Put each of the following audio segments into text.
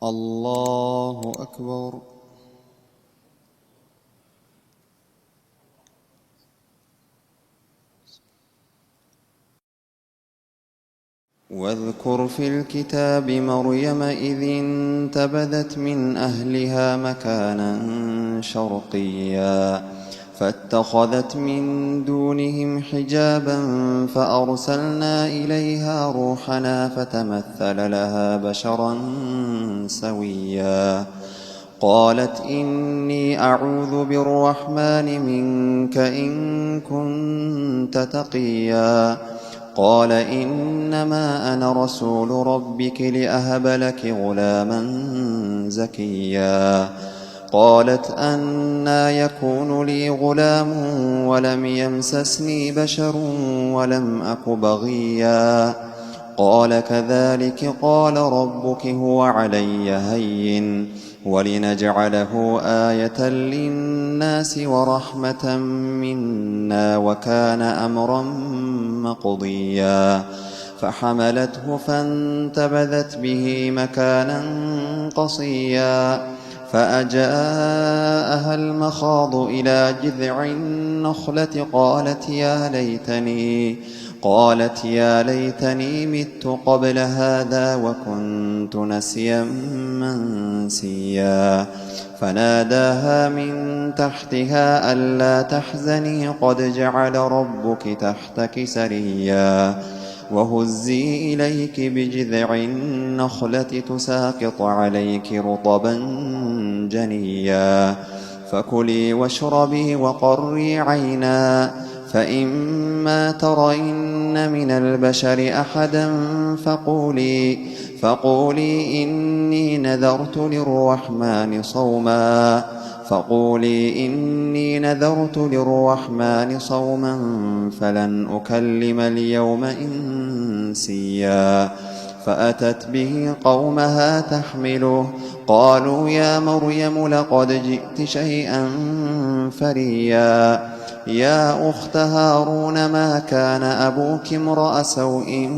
الله أكبر. واذكر في الكتاب مريم إذ انتبذت من أهلها مكانا شرقيا فاتخذت من دونهم حجابا فأرسلنا إليها روحنا فتمثل لها بشرا سويا قالت إني أعوذ بالرحمن منك إن كنت تقيا قال إنما أنا رسول ربك لأهب لك غلاما زكيا قالت أنى يكون لي غلام ولم يمسسني بشر ولم أك بغيا قال كذلك قال ربك هو علي هين ولنجعله آية للناس ورحمة منا وكان أمرا مقضيا فحملته فانتبذت به مكانا قصيا فأجاءها المخاض إلى جذع النخلة قالت يا ليتني مت قبل هذا وكنت نسيا منسيا فناداها من تحتها ألا تحزني قد جعل ربك تحتك سريا وهزي إليك بجذع النخلة تساقط عليك رطبا جنيا فكلي واشربي وقري عينا فإما ترين من البشر أحدا فقولي إني نذرت للرحمن صوما فلن أكلم اليوم إنسيا فأتت به قومها تحمله قالوا يا مريم لقد جئت شيئا فريا يا أخت هارون ما كان أبوك امرأ سوء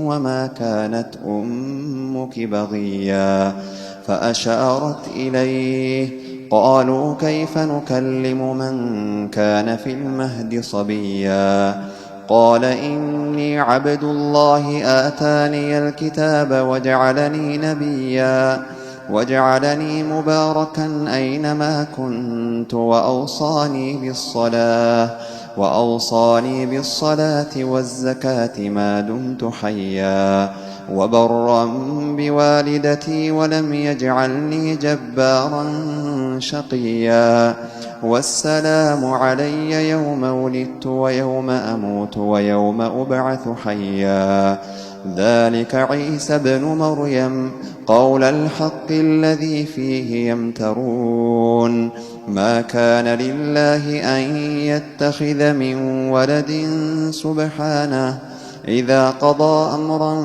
وما كانت أمك بغيا فأشارت إليه قالوا كيف نكلم من كان في المهد صبيا قال إني عبد الله آتاني الكتاب وجعلني نبيا وجعلني مباركا أينما كنت وأوصاني بالصلاة والزكاة ما دمت حيا وبرا بوالدتي ولم يجعلني جبارا شقيا والسلام علي يوم ولدت ويوم أموت ويوم أبعث حيا ذلك عيسى ابن مريم قول الحق الذي فيه يمترون ما كان لله أن يتخذ من ولد سبحانه إذا قضى أمرا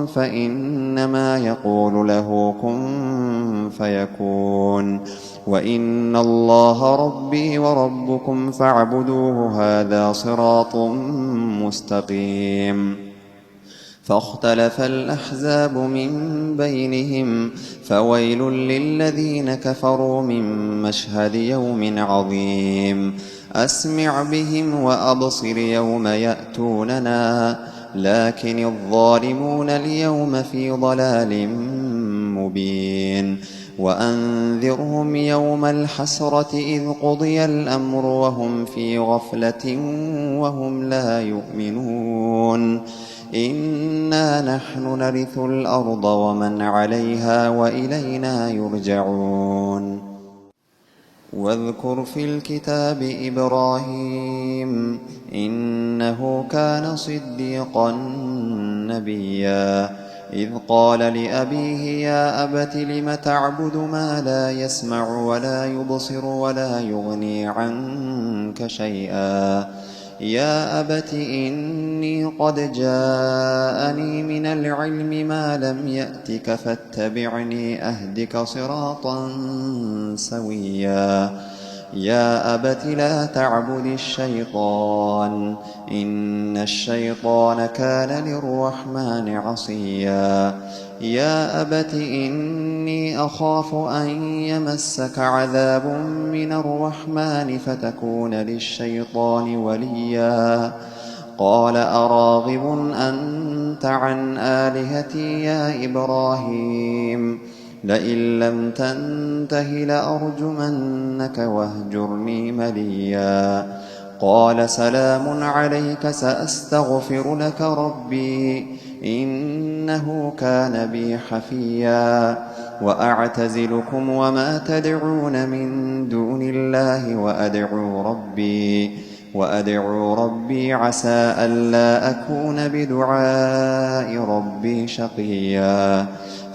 فإنما يقول له كن فيكون وإن الله ربي وربكم فاعبدوه هذا صراط مستقيم فاختلف الأحزاب من بينهم فويل للذين كفروا من مشهد يوم عظيم أسمع بهم وأبصر يوم يأتوننا لكن الظالمون اليوم في ضلال مبين وأنذرهم يوم الحسرة إذ قضي الأمر وهم في غفلة وهم لا يؤمنون إنا نحن نرث الأرض ومن عليها وإلينا يرجعون واذكر في الكتاب إبراهيم إنه كان صديقا نبيا إذ قال لأبيه يا أبت لم تعبد ما لا يسمع ولا يبصر ولا يغني عنك شيئا يا أبت إني قد جاءني من العلم ما لم يأتك فاتبعني أهدك صراطا سويا يا أبت لا تعبد الشيطان إن الشيطان كان للرحمن عصيا يا أبت إني أخاف أن يمسك عذاب من الرحمن فتكون للشيطان وليا قال أراغب أنت عن آلهتي يا إبراهيم لئن لم تنته لأرجمنك واهجرني مليا قال سلام عليك سأستغفر لك ربي إنه كان بي حفيا وأعتزلكم وما تدعون من دون الله وأدعو ربي عسى ألا أكون بدعاء ربي شقيا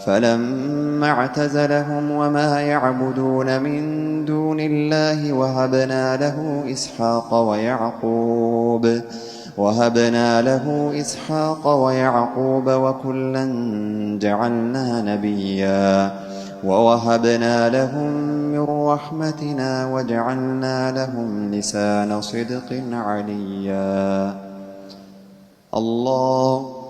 فلما اعتزلهم وما يعبدون من دون الله وهبنا له إسحاق ويعقوب وكلا جعلنا نبيا ووهبنا لهم من رحمتنا وجعلنا لهم لسان صدق عليا الله